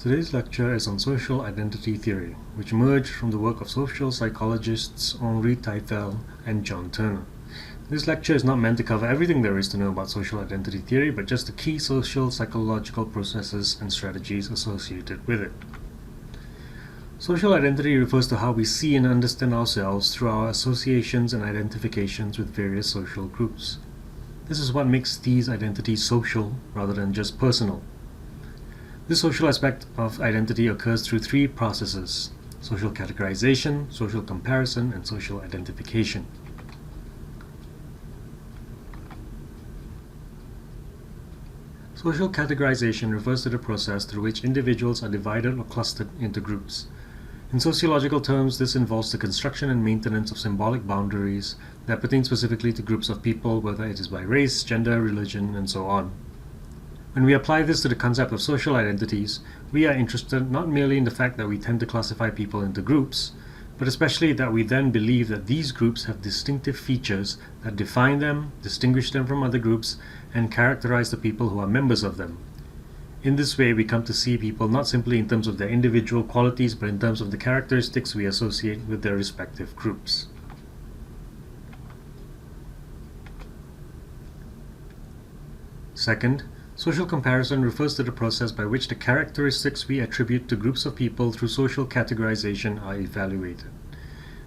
Today's lecture is on social identity theory, which emerged from the work of social psychologists Henri Tajfel and John Turner. This lecture is not meant to cover everything there is to know about social identity theory, but just the key social psychological processes and strategies associated with it. Social identity refers to how we see and understand ourselves through our associations and identifications with various social groups. This is what makes these identities social rather than just personal. This social aspect of identity occurs through three processes: social categorization, social comparison, and social identification. Social categorization refers to the process through which individuals are divided or clustered into groups. In sociological terms, this involves the construction and maintenance of symbolic boundaries that pertain specifically to groups of people, whether it is by race, gender, religion, and so on. When we apply this to the concept of social identities, we are interested not merely in the fact that we tend to classify people into groups, but especially that we then believe that these groups have distinctive features that define them, distinguish them from other groups, and characterize the people who are members of them. In this way, we come to see people not simply in terms of their individual qualities, but in terms of the characteristics we associate with their respective groups. Second, social comparison refers to the process by which the characteristics we attribute to groups of people through social categorization are evaluated.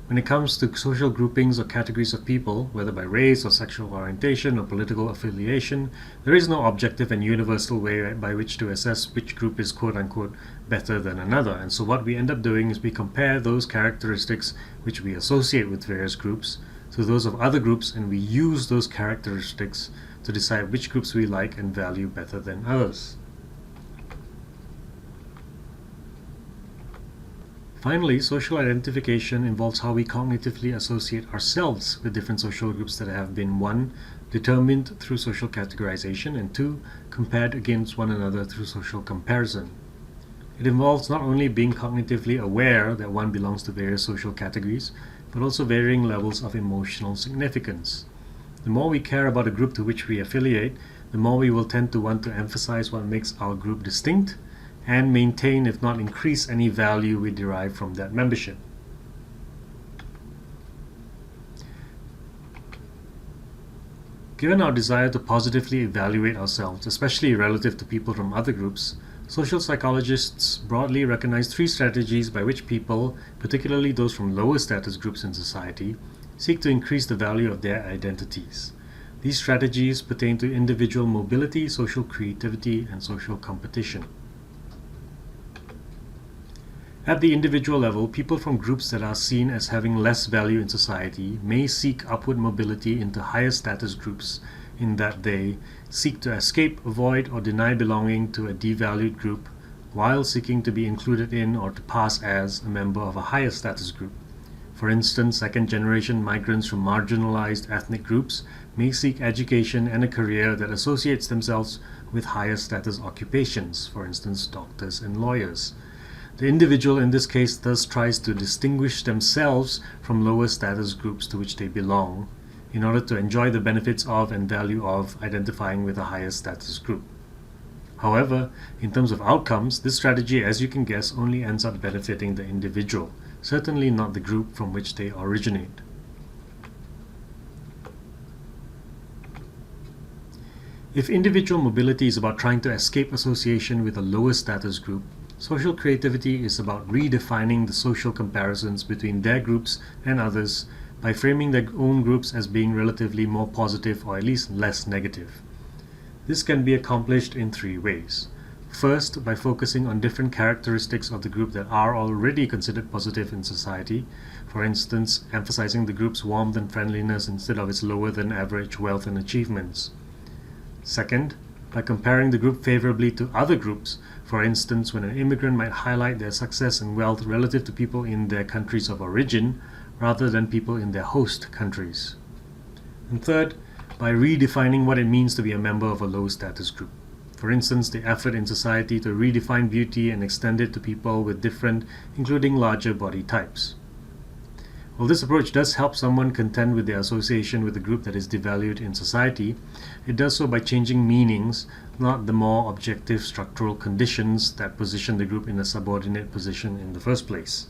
When it comes to social groupings or categories of people, whether by race or sexual orientation or political affiliation, there is no objective and universal way by which to assess which group is quote-unquote better than another. And so what we end up doing is we compare those characteristics which we associate with various groups to those of other groups, and we use those characteristics to decide which groups we like and value better than others. Finally, social identification involves how we cognitively associate ourselves with different social groups that have been 1. Determined through social categorization, and 2. Compared against one another through social comparison. It involves not only being cognitively aware that one belongs to various social categories, but also varying levels of emotional significance. The more we care about a group to which we affiliate, the more we will tend to want to emphasize what makes our group distinct and maintain, if not increase, any value we derive from that membership. Given our desire to positively evaluate ourselves, especially relative to people from other groups, social psychologists broadly recognize three strategies by which people, particularly those from lower status groups in society, seek to increase the value of their identities. These strategies pertain to individual mobility, social creativity, and social competition. At the individual level, people from groups that are seen as having less value in society may seek upward mobility into higher status groups, in that they seek to escape, avoid, or deny belonging to a devalued group while seeking to be included in or to pass as a member of a higher status group. For instance, second-generation migrants from marginalized ethnic groups may seek education and a career that associates themselves with higher status occupations, for instance, doctors and lawyers. The individual in this case thus tries to distinguish themselves from lower status groups to which they belong, in order to enjoy the benefits of and value of identifying with a higher status group. However, in terms of outcomes, this strategy, as you can guess, only ends up benefiting the individual, certainly not the group from which they originate. If individual mobility is about trying to escape association with a lower status group, social creativity is about redefining the social comparisons between their groups and others by framing their own groups as being relatively more positive or at least less negative. This can be accomplished in three ways. First, by focusing on different characteristics of the group that are already considered positive in society, for instance, emphasizing the group's warmth and friendliness instead of its lower than average wealth and achievements. Second, by comparing the group favorably to other groups, for instance, when an immigrant might highlight their success and wealth relative to people in their countries of origin, rather than people in their host countries. And third, by redefining what it means to be a member of a low status group. For instance, the effort in society to redefine beauty and extend it to people with different, including larger body types. While this approach does help someone contend with their association with a group that is devalued in society, it does so by changing meanings, not the more objective structural conditions that position the group in a subordinate position in the first place.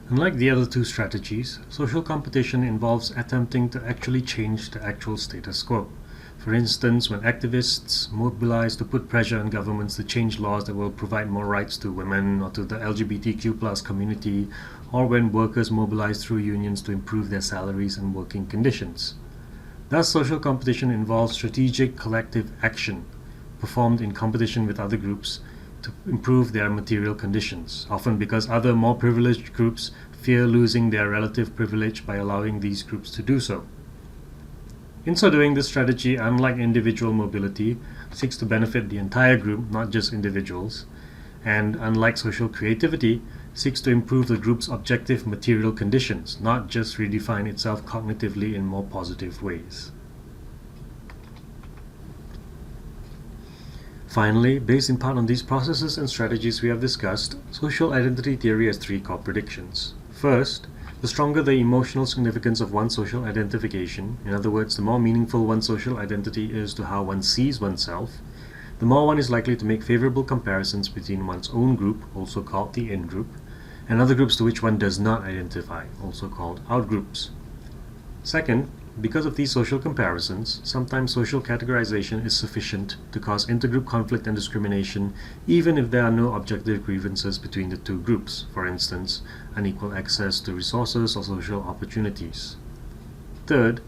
Unlike the other two strategies, social competition involves attempting to actually change the actual status quo. For instance, when activists mobilize to put pressure on governments to change laws that will provide more rights to women or to the LGBTQ+ community, or when workers mobilize through unions to improve their salaries and working conditions. Thus, social competition involves strategic collective action performed in competition with other groups to improve their material conditions, often because other more privileged groups fear losing their relative privilege by allowing these groups to do so. In so doing, this strategy, unlike individual mobility, seeks to benefit the entire group, not just individuals, and unlike social creativity, seeks to improve the group's objective material conditions, not just redefine itself cognitively in more positive ways. Finally, based in part on these processes and strategies we have discussed, social identity theory has three core predictions. First, the stronger the emotional significance of one's social identification, in other words, the more meaningful one's social identity is to how one sees oneself, the more one is likely to make favorable comparisons between one's own group, also called the in-group, and other groups to which one does not identify, also called out-groups. Second, because of these social comparisons, sometimes social categorization is sufficient to cause intergroup conflict and discrimination, even if there are no objective grievances between the two groups, for instance, unequal access to resources or social opportunities. Third,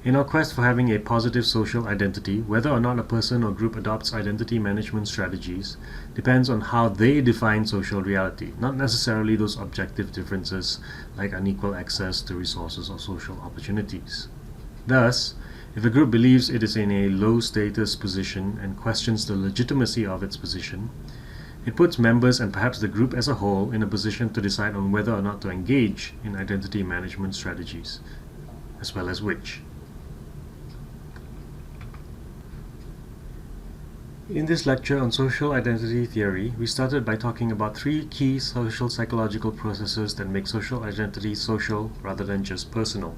in our quest for having a positive social identity, whether or not a person or group adopts identity management strategies depends on how they define social reality, not necessarily those objective differences like unequal access to resources or social opportunities. Thus, if a group believes it is in a low-status position and questions the legitimacy of its position, it puts members and perhaps the group as a whole in a position to decide on whether or not to engage in identity management strategies, as well as which. In this lecture on social identity theory, we started by talking about three key social psychological processes that make social identity social rather than just personal.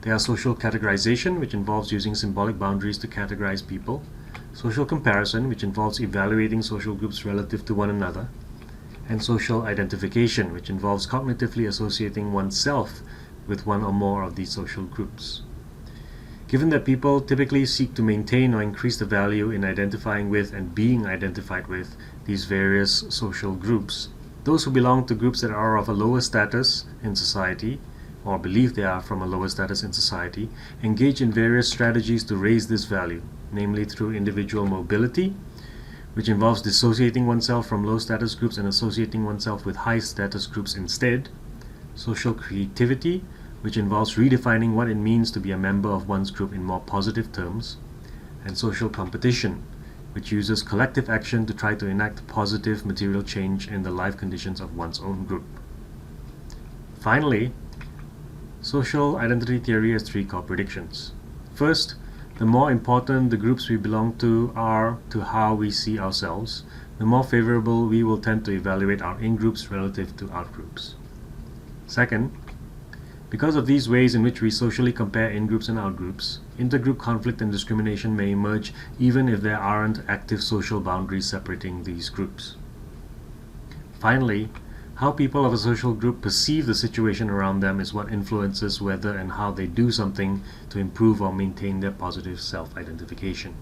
They are social categorization, which involves using symbolic boundaries to categorize people, social comparison, which involves evaluating social groups relative to one another, and social identification, which involves cognitively associating oneself with one or more of these social groups. Given that people typically seek to maintain or increase the value in identifying with and being identified with these various social groups, those who belong to groups that are of a lower status in society, or believe they are from a lower status in society, engage in various strategies to raise this value, namely through individual mobility, which involves dissociating oneself from low status groups and associating oneself with high status groups instead, social creativity, which involves redefining what it means to be a member of one's group in more positive terms, and social competition, which uses collective action to try to enact positive material change in the life conditions of one's own group. Finally, social identity theory has three core predictions. First, the more important the groups we belong to are to how we see ourselves, the more favorable we will tend to evaluate our in-groups relative to out-groups. Second, because of these ways in which we socially compare in-groups and out-groups, intergroup conflict and discrimination may emerge even if there aren't active social boundaries separating these groups. Finally, how people of a social group perceive the situation around them is what influences whether and how they do something to improve or maintain their positive self-identification.